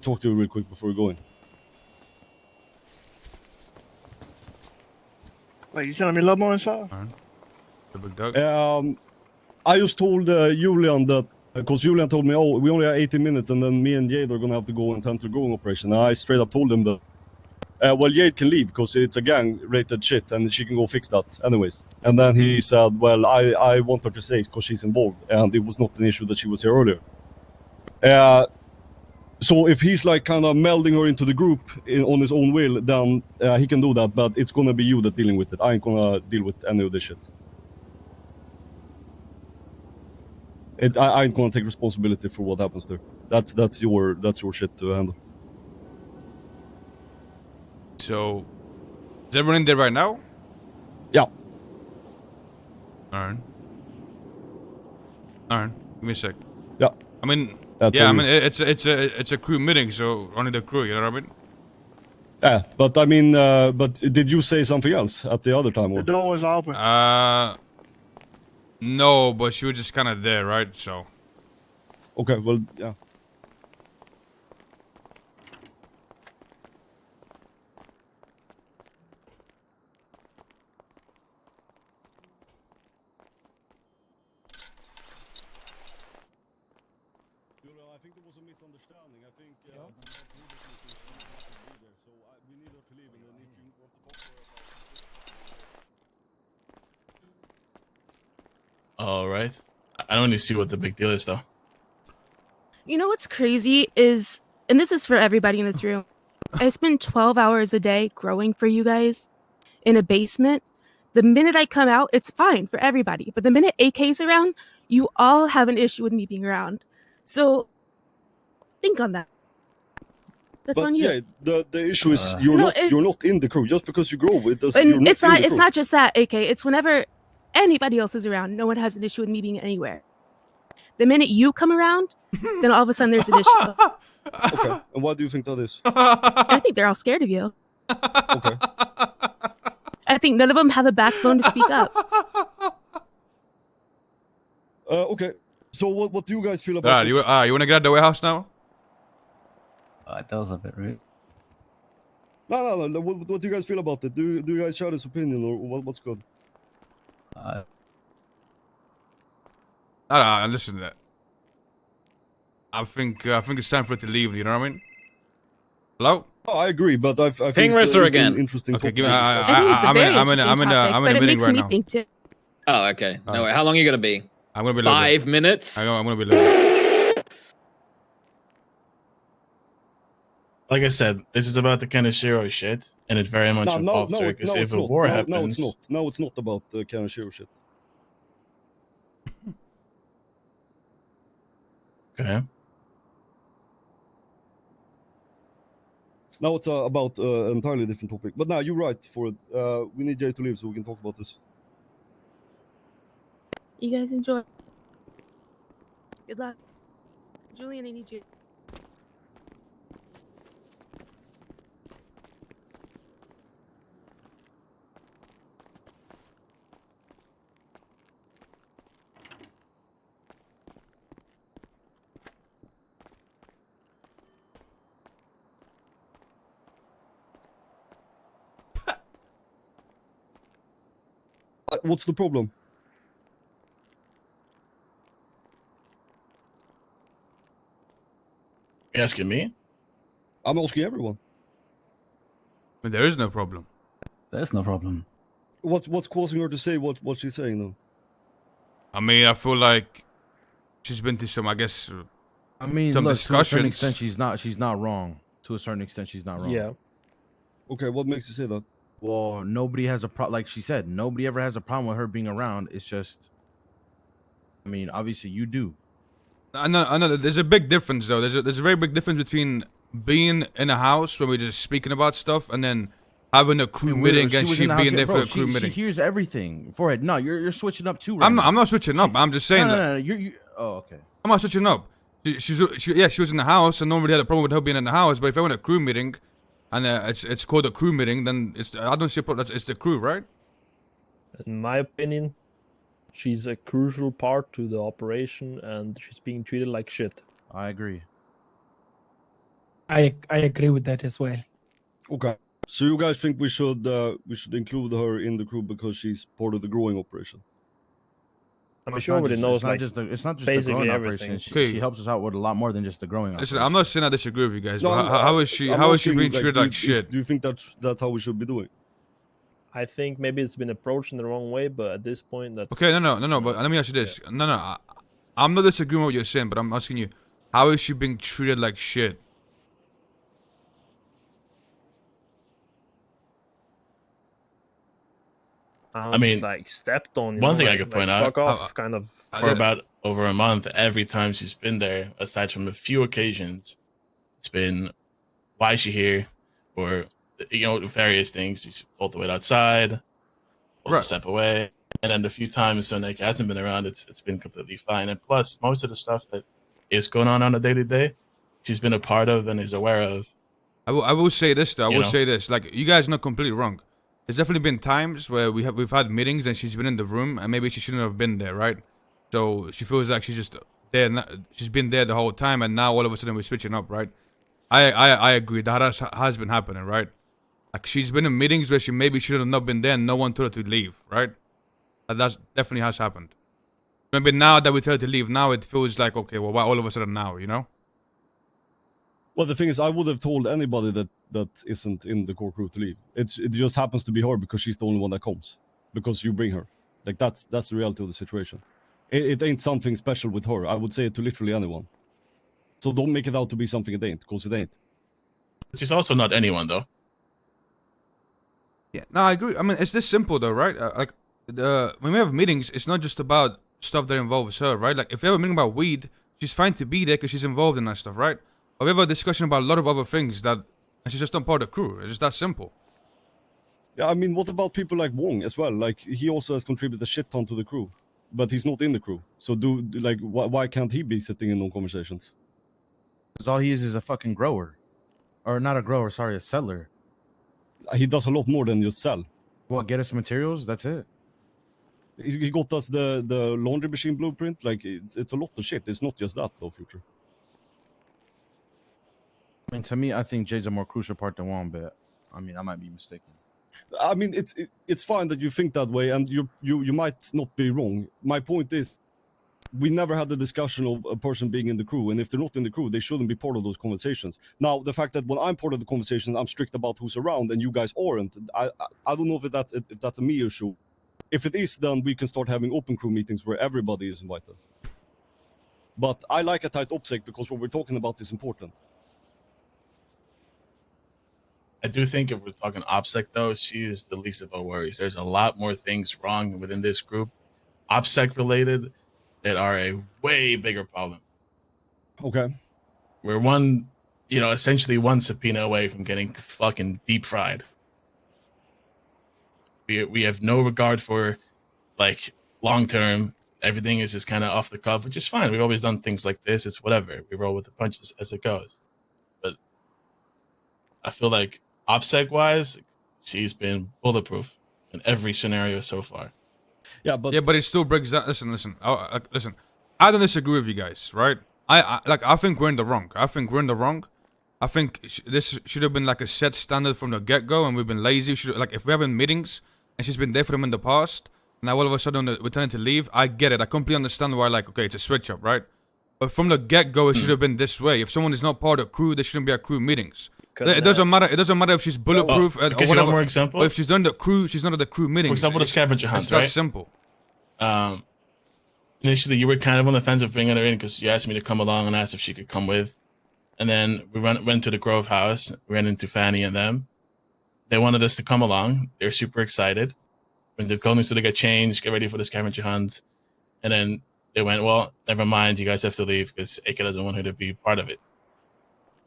talk to you real quick before we're going. Wait, you telling me a lot more inside? The big dog. I just told Julian that, because Julian told me, oh, we only have 18 minutes and then me and Jade are gonna have to go and tend to the going operation. And I straight up told him that, well, Jade can leave because it's a gang-rated shit and she can go fix that anyways. And then he said, well, I want her to stay because she's involved and it was not an issue that she was here earlier. So if he's like kind of melding her into the group on his own will, then he can do that, but it's gonna be you that dealing with it. I ain't gonna deal with any of this shit. I ain't gonna take responsibility for what happens there. That's your shit to handle. So, is everyone in there right now? Yeah. Alright, give me a sec. Yeah. I mean, That's yeah, I mean, it's a crew meeting, so only the crew, you know what I mean? Yeah, but I mean, but did you say something else at the other time? Or? The door was open. No, but she was just kind of there, right? So. Okay, well, yeah. I think there was a misunderstanding. I think we need her to leave, and then if you want to talk to her about... All right. I don't really see what the big deal is, though. You know what's crazy is, and this is for everybody in this room, I spend 12 hours a day growing for you guys in a basement. The minute I come out, it's fine for everybody. But the minute AK's around, you all have an issue with me being around. So think on that. That's on you. Yeah, the issue is you're not in the crew. Just because you grow, it doesn't. And it's not just that, AK. It's whenever anybody else is around, no one has an issue with me being anywhere. The minute you come around, then all of a sudden there's an issue. Okay, and why do you think that is? I think they're all scared of you. Okay. I think none of them have a backbone to speak up. Okay. So what do you guys feel about it? You want to get out of the warehouse now? That was a bit rude. No. What do you guys feel about it? Do you guys share this opinion or what's good? Listen to that. I think it's time for it to leave. You know what I mean? Hello? Oh, I agree, but I think Ping Rister again. Interesting. Okay, give me. I'm in a meeting right now. Think too. Oh, okay. No, wait, how long are you gonna be? I'm gonna be 5 minutes. I'm gonna be late. Like I said, this is about the Kaneshiro shit, and it very much involves her, because if a war happens... No, it's not about the Kaneshiro shit. Okay. Now it's about an entirely different topic. But now you're right for it. We need Jay to leave so we can talk about this. You guys enjoy. Good luck. Julian, I need you. What's the problem? You asking me? I'm asking everyone. But there is no problem. There's no problem. What's causing her to say what she's saying though? I mean, I feel like she's been through some, I guess. I mean, some look, discussions. to a certain extent, she's not wrong. To a certain extent, she's not wrong. Yeah. Okay, what makes you say that? Well, nobody has a problem. Like she said, nobody ever has a problem with her being around. It's just, I mean, obviously you do. I know. There's a big difference, though. There's a very big difference between being in a house where we're just speaking about stuff and then having a crew meeting and she being there for a crew meeting. She hears everything. Forehead. No, you're switching up too. Right I'm not switching up. I'm just saying no, you. Oh, okay. I'm not switching up. She was in the house and nobody had a problem with her being in the house. But if I went to a crew meeting, and it's called a crew meeting, then I don't see a problem. It's the crew, right? In my opinion, she's a crucial part to the operation, and she's being treated like shit. I agree. I agree with that as well. Okay. So you guys think we should include her in the crew because she's part of the growing operation? I mean, she already knows, like, it's not just the basically growing everything. operation. Okay. She helps us out with a lot more than just the growing Listen, operation. I'm not saying I disagree with you guys, No, but how is she? I'm How is she asking, being treated like do shit? you think that's how we should be doing? I think maybe it's been approached in the wrong way, but at this point, that's Okay, no. But let me ask you this. No. I'm not disagreeing with what you're saying, but I'm asking you, how is she being treated like shit? I'm I mean, like stepped on. You one know, thing I like- could point like, out, fuck off, kind of. for about over a month, every time she's been there, aside from a few occasions, it's been, why is she here? Or, various things. She's told to wait outside, told Right. to step away. And then the few times when Nick hasn't been around, it's been completely fine. And plus, most of the stuff that is going on a day-to-day, she's been a part of and is aware of. I will say this though. I You will know? say this. Like, you guys are not completely wrong. There's definitely been times where we've had meetings and she's been in the room and maybe she shouldn't have been there, right? So she feels like she's just there. She's been there the whole time, and now all of a sudden we're switching up, right? I agree. That has been happening, right? Like, she's been in meetings where she maybe should have not been there, and no one told her to leave, right? That definitely has happened. Maybe now that we tell her to leave, now it feels like, okay, well, why all of a sudden now, you know? Well, the thing is, I would have told anybody that isn't in the core crew to leave. It just happens to be her because she's the only one that comes. Because you bring her. Like, that's the reality of the situation. It ain't something special with her. I would say it to literally anyone. So don't make it out to be something it ain't, because it ain't. She's also not anyone, though. Yeah, no, I agree. I mean, it's this simple though, right? When we have meetings, it's not just about stuff that involves her, right? Like, if we have a meeting about weed, she's fine to be there because she's involved in that stuff, right? Or we have a discussion about a lot of other things and she's just not part of the crew. It's just that simple. Yeah, I mean, what about people like Wong as well? Like, he also has contributed a shit ton to the crew, but he's not in the crew. So why can't he be sitting in on conversations? Because all he is a fucking grower. Or not a grower, sorry, a settler. He does a lot more than just sell. Well, get us materials, that's it. He got us the laundry machine blueprint. Like, it's a lot of shit. It's not just that, though, Future. I mean, to me, I think Jade's a more crucial part than Wong, but I mean, I might be mistaken. I mean, it's fine that you think that way, and you might not be wrong. My point is, we never had the discussion of a person being in the crew, and if they're not in the crew, they shouldn't be part of those conversations. Now, the fact that when I'm part of the conversations, I'm strict about who's around, and you guys aren't. I don't know if that's a me issue. If it is, then we can start having open crew meetings where everybody is invited. But I like a tight OPSEC because what we're talking about is important. I do think if we're talking OPSEC, though, she is the least of our worries. There's a lot more things wrong within this group, OPSEC related, that are a way bigger problem. Okay. We're essentially one subpoena away from getting fucking deep fried. We have no regard for, like, long term. Everything is just kind of off the cuff, which is fine. We've always done things like this. It's whatever. We roll with the punches as it goes. But I feel like OPSEC wise, she's been bulletproof in every scenario so far. Yeah, but it still breaks down. Listen. Listen. I don't disagree with you guys, right? I think we're in the wrong. I think this should have been like a set standard from the get go, and we've been lazy. If we're having meetings and she's been there for them in the past, now all of a sudden we're turning to leave. I get it. I completely understand why. Like, okay, it's a switch up, right? But from the get go, it should have been this way. If someone is not part of the crew, they shouldn't be at crew meetings. It doesn't matter. It doesn't matter if she's bulletproof or Give you whatever. one more example. Or if she's done the crew, she's not at the crew meetings. For example, the scavenger hunt, it's right? that simple. Initially, you were kind of on the fence of bringing her in because you asked me to come along and asked if she could come with. And then we went to the Grove House, ran into Fanny and them. They wanted us to come along. They were super excited. When the clothing store to get changed, get ready for the scavenger hunt. And then they went, well, never mind, you guys have to leave because Aka doesn't want her to be part of it.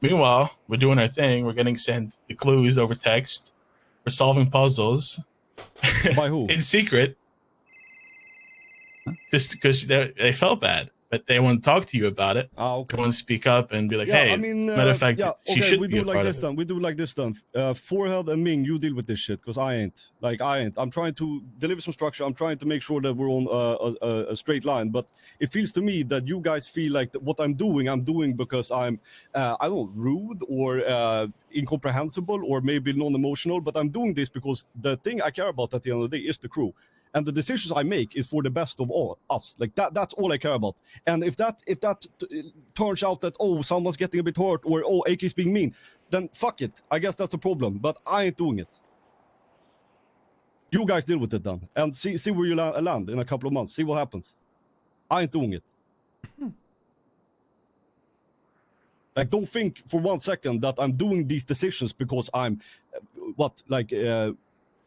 Meanwhile, we're doing our thing. We're getting sent the clues over text. We're solving puzzles. By who? In secret. Just because they felt bad. but they won't talk to you about it. Okay. They won't speak up and be like, Yeah, "Hey." I mean, matter of fact, yeah, she okay, should we be do a like part this of it. then. We do like this then. Forehead and Ming, you deal with this shit, because I ain't. Like, I ain't. I'm trying to deliver some structure. I'm trying to make sure that we're on a straight line. But it feels to me that you guys feel like what I'm doing because I'm, I don't know, rude or incomprehensible or maybe non-emotional. But I'm doing this because the thing I care about at the end of the day is the crew. And the decisions I make is for the best of all us. Like that's all I care about. And if that turns out that, oh, someone's getting a bit hurt or, oh, AK is being mean, then fuck it. I guess that's a problem. But I ain't doing it. You guys deal with it then. And see where you land in a couple of months. See what happens. I ain't doing it. Like, don't think for 1 second that I'm doing these decisions because I'm,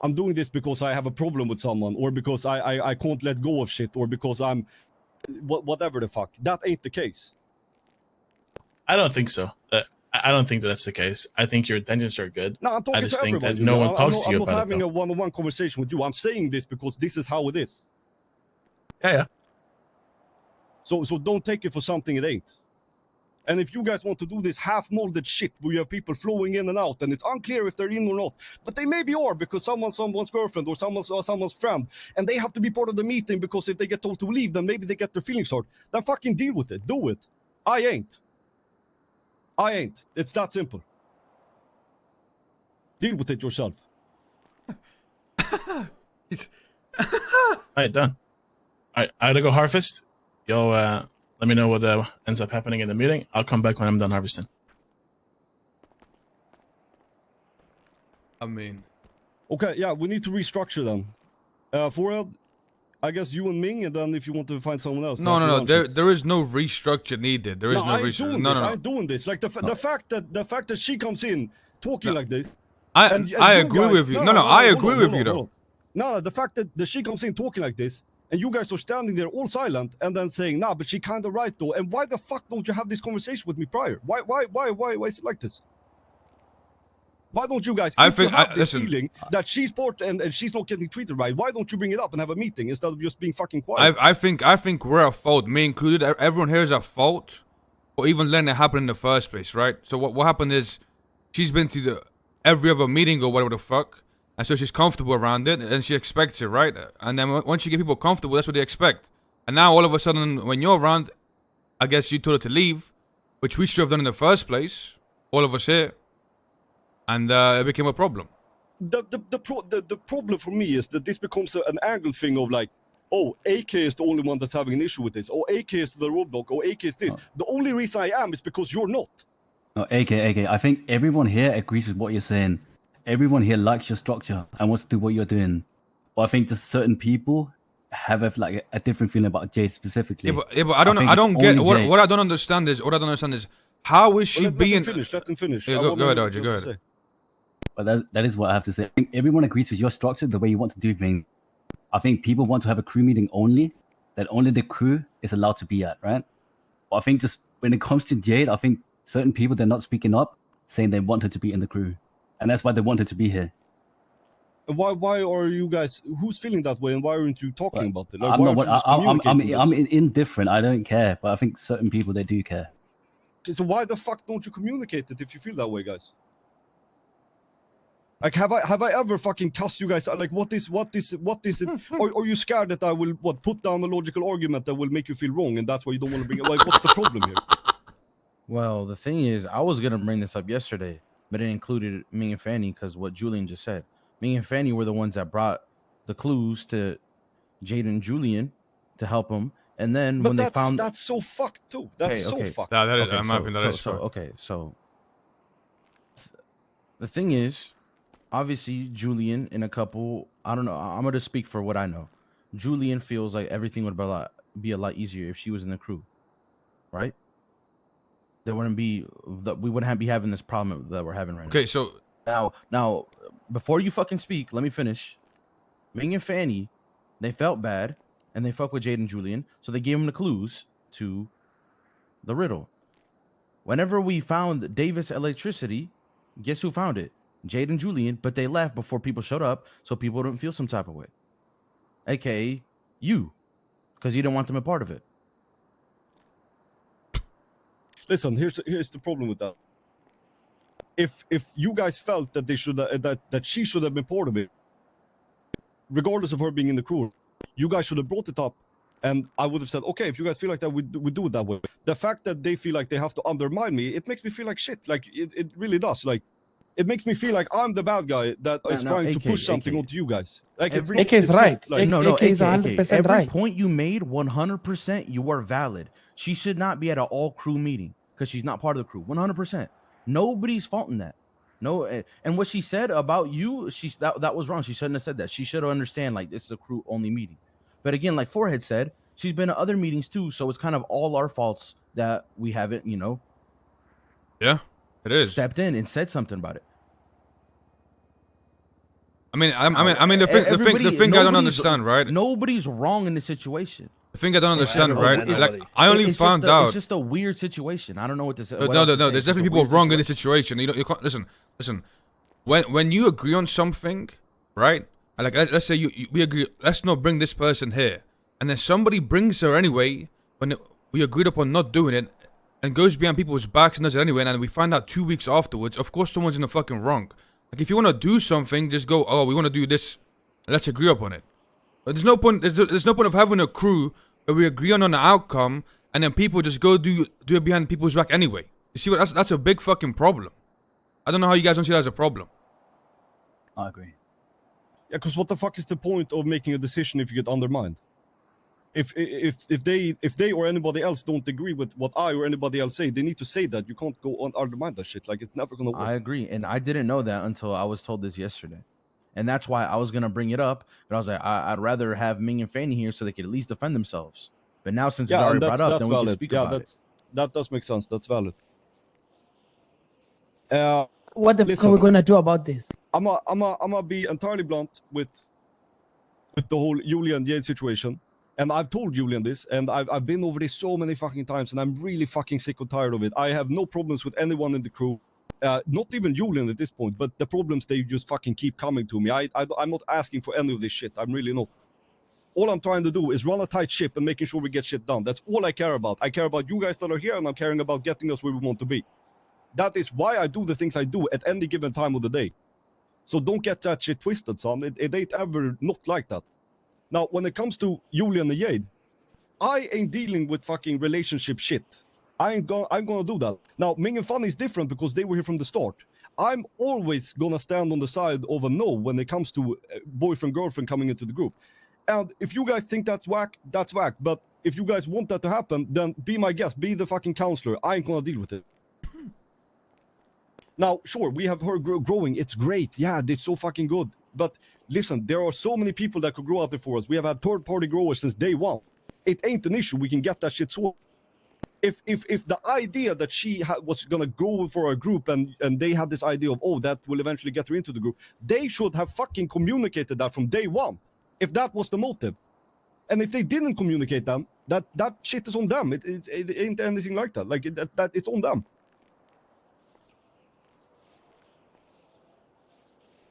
I'm doing this because I have a problem with someone, or because I can't let go of shit, or because I'm whatever the fuck. That ain't the case. I don't think so. I don't think that's the case. I think your intentions are good. No, I'm talking I just to think everyone. that no one talks to you I'm about not it, having though. a one-on-one conversation with you. I'm saying this because this is how it is. Yeah. So don't take it for something it ain't. And if you guys want to do this half-molded shit where you have people flowing in and out and it's unclear if they're in or not, but they maybe are because someone's girlfriend or someone's friend, and they have to be part of the meeting because if they get told to leave, then maybe they get their feelings hurt. Then fucking deal with it. Do it. I ain't. It's that simple. Deal with it yourself. All right, done. All right, I gotta go harvest. Yo, let me know what ends up happening in the meeting. I'll come back when I'm done harvesting. I mean, Okay, yeah, we need to restructure them. Forehead, I guess you and Ming, and then if you want to find someone else. no. There is no restructure needed. There is no restructure. No. I'm doing this. Like the fact that she comes in talking like this. I you agree guys, with you. No, I agree with you though. No, the fact that she comes in talking like this, and you guys are standing there all silent, and then saying, "Nah, but she kind of right though." And why the fuck don't you have this conversation with me prior? Why is it like this? Why don't you guys? If you have this feeling that she's part and she's not getting treated right, why don't you bring it up and have a meeting instead of just being fucking quiet? I think we're at fault, me included. Everyone here is at fault for even letting it happen in the first place, right? So what happened is she's been to every other meeting or whatever the fuck, and so she's comfortable around it and she expects it, right? And then once you get people comfortable, that's what they expect. And now all of a sudden, when you're around, I guess you told her to leave, which we should have done in the first place, all of us here. And it became a problem. The problem for me is that this becomes an angle thing of like, oh, AK is the only one that's having an issue with this. Oh, AK is the roadblock. Oh, AK is this. Oh. The only reason I am is because you're not. No, AK. I think everyone here agrees with what you're saying. Everyone here likes your structure and wants to do what you're doing. But I think just certain people have a different feeling about Jade specifically. Yeah, but I don't get what I don't understand is how is she being? Let them finish. Yeah, go ahead, Archie. Go ahead. But that is what I have to say. I think everyone agrees with your structure, the way you want to do things. I think people want to have a crew meeting only, that only the crew is allowed to be at, right? But I think just when it comes to Jade, I think certain people, they're not speaking up, saying they want her to be in the crew. And that's why they want her to be here. Why are you guys, who's feeling that way, and why aren't you talking about it? Like, I'm indifferent. I don't care. But I think certain people, they do care. Okay, so why the fuck don't you communicate it if you feel that way, guys? Like, have I ever fucking cussed you guys out? Like, what is it? Or are you scared that I will put down a logical argument that will make you feel wrong, and that's why you don't want to bring it? Like, what's the problem here? Well, the thing is, I was gonna bring this up yesterday, but it included Ming and Fanny because what Julian just said. Ming and Fanny were the ones that brought the clues to Jade and Julian to help them, and then when they found that's so fucked too. That's so fucked. So the thing is, obviously, Julian and a couple, I don't know, I'm going to speak for what I know. Julian feels like everything would be a lot easier if she was in the crew, right? We wouldn't be having this problem that we're having right now. Okay, so... Now, before you fucking speak, let me finish. Ming and Fanny, they felt bad, and they fuck with Jade and Julian, so they gave them the clues to the riddle. Whenever we found Davis electricity, guess who found it? Jade and Julian, but they left before people showed up, so people don't feel some type of way. AKA you, because you don't want them a part of it. listen, here's the problem with that. If you guys felt that they should that she should have been part of it, regardless of her being in the crew, you guys should have brought it up, and I would have said, okay, if you guys feel like that, we do it that way. The fact that they feel like they have to undermine me, it makes me feel like shit. Like it really does. Like it makes me feel like I'm the bad guy that is trying to push something onto you guys. Like AK is right. Like, No, AK is AK, 100% every right. point you made, 100%, you are valid. She should not be at an all crew meeting because she's not part of the crew. 100%. Nobody's faulting that. No, and what she said about you, that was wrong. She shouldn't have said that. She should have understand like this is a crew only meeting. But again, like Forehead said, she's been to other meetings too, so it's kind of all our faults that we haven't, Yeah, it is. stepped in and said something about it. I mean, the thing I don't understand, right? Nobody's wrong in the situation. The thing I don't understand, right? everybody. Like, I only It's found just out. It's just a weird situation. I don't know what to say. No, what else to say. There's It's just a definitely people weird wrong in situation. this situation. You can't listen. When you agree on something, right? Like let's say we agree. Let's not bring this person here, and then somebody brings her anyway. We agreed upon not doing it, and goes behind people's backs and does it anyway, and then we find out 2 weeks afterwards. Of course, someone's in the fucking wrong. Like if you want to do something, just go. Oh, we want to do this. Let's agree upon it. But there's no point. There's no point of having a crew where we agree on an outcome, and then people just go do it behind people's back anyway. You see what? That's a big fucking problem. I don't know how you guys don't see that as a problem. I agree. yeah, because what the fuck is the point of making a decision if you get undermined? If they or anybody else don't agree with what I or anybody else say, they need to say that. You can't go on undermine that shit. Like it's never gonna work. I agree, and I didn't know that until I was told this yesterday, and that's why I was gonna bring it up. But I was like, I'd rather have Ming and Fanny here so they could at least defend themselves. But now since it's already brought up, then we can speak about it. That does make sense. That's valid. What the fuck are we gonna do about this? I'm gonna be entirely blunt with the whole Julia and Jade situation. And I've told Julian this, and I've been over this so many fucking times, and I'm really fucking sick or tired of it. I have no problems with anyone in the crew, not even Julian at this point, but the problems, they just fucking keep coming to me. I'm not asking for any of this shit. I'm really not. All I'm trying to do is run a tight ship and making sure we get shit done. That's all I care about. I care about you guys that are here, and I'm caring about getting us where we want to be. That is why I do the things I do at any given time of the day. So don't get that shit twisted, son. It ain't ever not like that. Now, when it comes to Julian and Jade, I ain't dealing with fucking relationship shit. I'm gonna do that. Now, Ming and Fanny is different because they were here from the start. I'm always gonna stand on the side of a no when it comes to boyfriend-girlfriend coming into the group. And if you guys think that's whack, that's whack. But if you guys want that to happen, then be my guest. Be the fucking counselor. I ain't gonna deal with it. Now, sure, we have her growing. It's great. Yeah, it's so fucking good. But listen, there are so many people that could grow out there for us. We have had third-party growers since day one. It ain't an issue. We can get that shit sorted. If the idea that she was gonna go for a group and they had this idea of, oh, that will eventually get her into the group, they should have fucking communicated that from day one. If that was the motive. And if they didn't communicate them, that shit is on them. It ain't anything like that. Like that it's on them.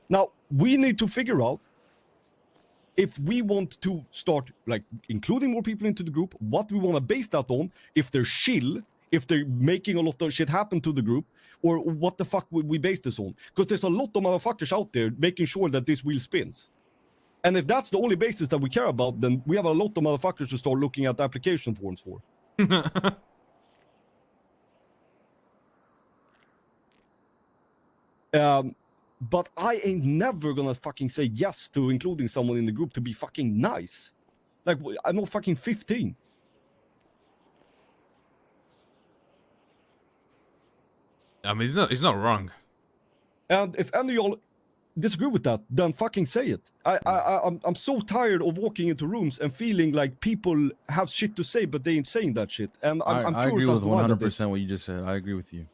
Now, we need to figure out if we want to start like including more people into the group, what we want to base that on, if they're chill, if they're making a lot of shit happen to the group, or what the fuck would we base this on? Because there's a lot of motherfuckers out there making sure that this wheel spins. And if that's the only basis that we care about, then we have a lot of motherfuckers to start looking at application forms for. But I ain't never gonna fucking say yes to including someone in the group to be fucking nice. Like, I'm not fucking 15. I mean, he's not wrong. And if any of y'all disagree with that, then fucking say it. I'm so tired of walking into rooms and feeling like people have shit to say, but they ain't saying that shit. And I'm I agree curious with as to why that is. 100% what you just said. I agree with you.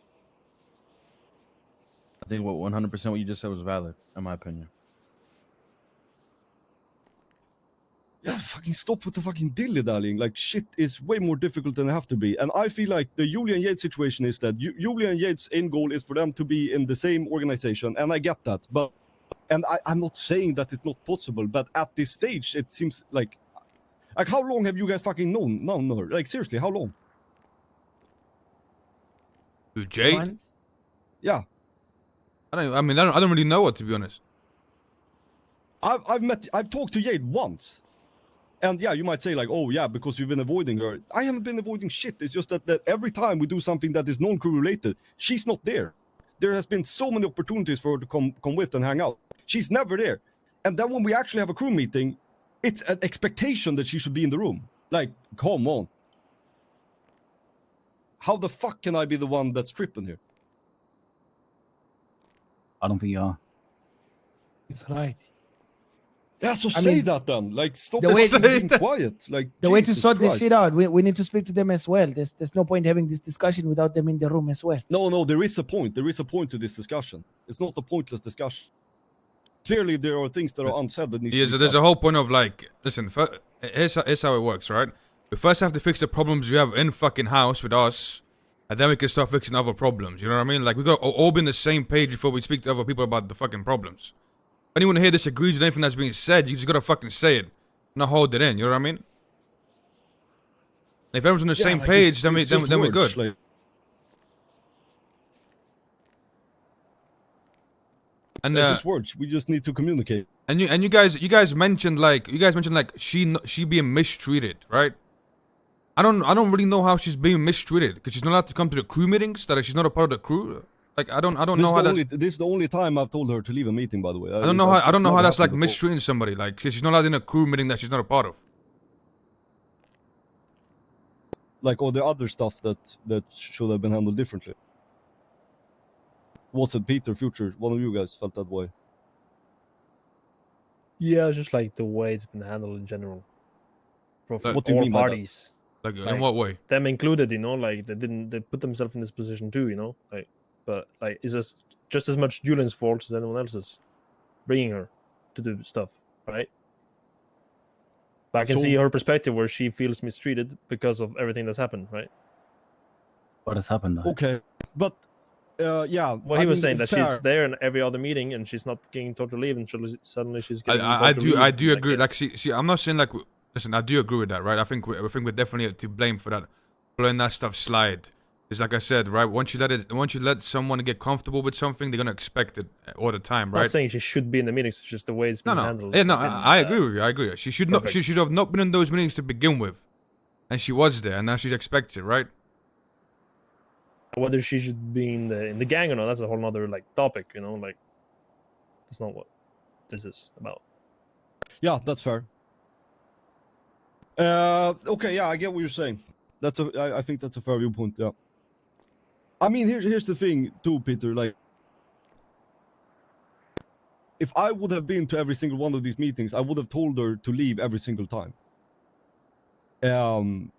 I think 100% what you just said was valid, in my opinion. Yeah, fucking stop with the fucking dilly-dallying. Like, shit is way more difficult than it have to be. And I feel like the Julia and Jade situation is that Julia and Jade's end goal is for them to be in the same organization, and I get that. But, and I'm not saying that it's not possible, but at this stage, it seems like how long have you guys fucking known her? Like, seriously, how long? Who, Jade? Once? Yeah. I don't really know her, to be honest. I've talked to Jade once. And yeah, you might say like, oh yeah, because you've been avoiding her. I haven't been avoiding shit. It's just that every time we do something that is non-crew related, she's not there. There has been so many opportunities for her to come with and hang out. She's never there. And then when we actually have a crew meeting, it's an expectation that she should be in the room. Like, come on. How the fuck can I be the one that's tripping here? I don't think you are. It's right. Yeah, so I say mean, that then. Like, stop the way- being quiet. Like, The way to Jesus sort this Christ. shit out, we need to speak to them as well. There's no point having this discussion without them in the room as well. No, there is a point. There is a point to this discussion. It's not a pointless discussion. Clearly, there are things that are unsaid that need to be There's said. a whole point of like, listen, here's how it works, right? We first have to fix the problems we have in fucking house with us, and then we can start fixing other problems. You know what I mean? Like, we got to all be on the same page before we speak to other people about the fucking problems. If anyone here disagrees with anything that's being said, you just gotta fucking say it, not hold it in. You know what I mean? If everyone's on the same like, page, then it's just we're words, good. like- And it's just words. We just need to communicate. and you guys mentioned like she being mistreated, right? I don't really know how she's being mistreated because she's not allowed to come to the crew meetings. That she's not a part of the crew. Like I don't know how that's. This is the only time I've told her to leave a meeting. By the way, I don't know how that's like before. mistreating somebody. Like 'cause she's not allowed in a crew meeting that she's not a part of. Like all the other stuff that should have been handled differently. Was it Peter, Future? One of you guys felt that way. Yeah, it's just like the way it's been handled in general. From Like, what do you all mean by that? parties. Like in Like, what way? Them included, like they put themselves in this position too, like, but like it's just as much Julian's fault as anyone else's, bringing her to do stuff, right? But I can So- see her perspective where she feels mistreated because of everything that's happened, right? What has happened though? Okay, but yeah. Well, he was saying that she's there in every other meeting and she's not getting told to leave, and suddenly she's getting I told to leave. do agree. Like, Like see, I'm not saying like listen. I do agree with that, right? I think we're definitely to blame for that, letting that stuff slide. It's like I said, right? Once you let someone get comfortable with something, they're gonna expect it all the time, I'm right? not saying she should be in the meetings. It's just the way it's been handled. Yeah, no, And, I agree with you. I agree. She should not. perfect. She should have not been in those meetings to begin with, and she was there, and now she expects it, right? Whether she should be in the gang or not, that's a whole nother like topic, like that's not what this is about. Yeah, that's fair. Okay, yeah, I get what you're saying. I think that's a fair viewpoint. Yeah. I mean, here's the thing too, Peter. Like, if I would have been to every single one of these meetings, I would have told her to leave every single time.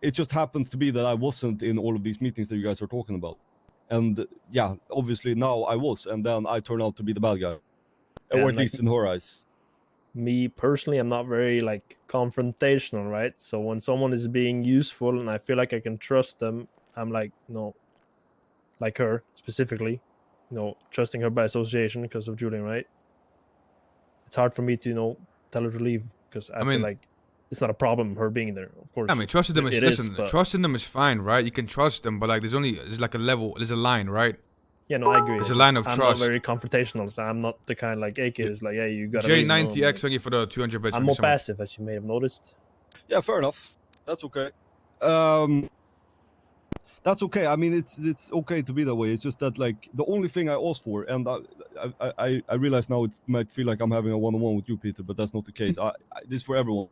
It just happens to be that I wasn't in all of these meetings that you guys are talking about. And yeah, obviously now I was, and then I turned out to be the bad guy. Or And, at least in her eyes. Me personally, I'm not very like confrontational, right? So when someone is being useful and I feel like I can trust them, I'm like, no, like her specifically, trusting her by association because of Julian, right? It's hard for me to, tell her to leave because I mean- feel like it's not a problem her being there. Of course, I mean, trusting them is it listen. but- Trusting them is fine, right? You can trust them, but like, there's like a level, there's a line, right? Yeah, no, I agree. There's a line of I'm trust. not very confrontational, so I'm not the kind like AK is like, hey, you gotta. leave, J90X on you for the 200 bits. I'm more passive, as you may have noticed. Yeah, fair enough. That's okay. That's okay. I mean, it's okay to be that way. It's just that like the only thing I asked for, and I realize now it might feel like I'm having a one-on-one with you, Peter, but that's not the case. This is for everyone.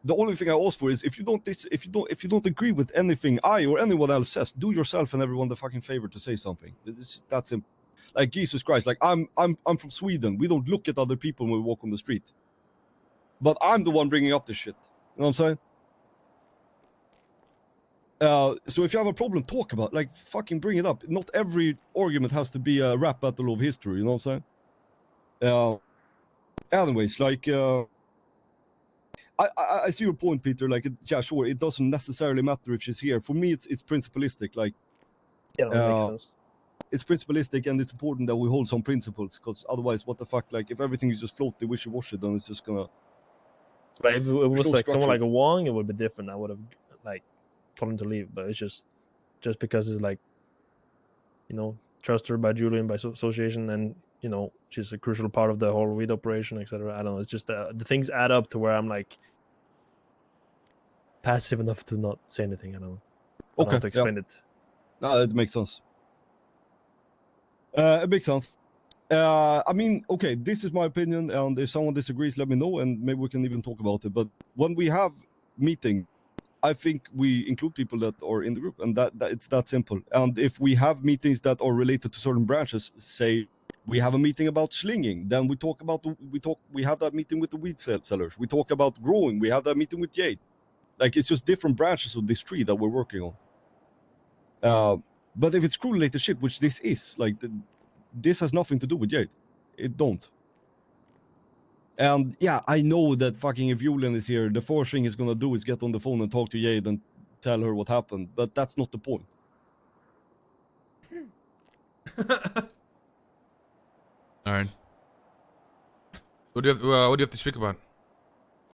The only thing I ask for is if you don't agree with anything I or anyone else says, do yourself and everyone the fucking favor to say something. That's simple. Like Jesus Christ, like I'm from Sweden. We don't look at other people when we walk on the street. But I'm the one bringing up this shit. You know what I'm saying? So if you have a problem, talk about it. Like fucking bring it up. Not every argument has to be a rap battle of history. You know what I'm saying? Anyways, like. I see your point, Peter. Like, yeah, sure, it doesn't necessarily matter if she's here. For me, it's principalistic. Like, Yeah, that makes sense. it's principalistic, and it's important that we hold some principles. Because otherwise, what the fuck? Like, if everything is just floaty, wishy-washy, then it's just gonna. Like if it was no like someone structure. like a Wong, it would be different. I would have like told him to leave, but it's just because it's like trust her by Julian by association, and she's a crucial part of the whole weed operation, etc. I don't know. It's just the things add up to where I'm like passive enough to not say anything. I don't know. I don't know how to explain it. No, it makes sense. It makes sense. I mean, okay, this is my opinion, and if someone disagrees, let me know, and maybe we can even talk about it. But when we have meeting, I think we include people that are in the group, and that it's that simple. And if we have meetings that are related to certain branches, say we have a meeting about slinging, then we talk about we have that meeting with the weed sellers. We talk about growing. We have that meeting with Jade. Like, it's just different branches of this tree that we're working on. But if it's crew related shit, which this is, like, this has nothing to do with Jade. It don't. And yeah, I know that fucking if Julian is here, the first thing he's gonna do is get on the phone and talk to Jade and tell her what happened. But that's not the point. All right. What do you have to speak about?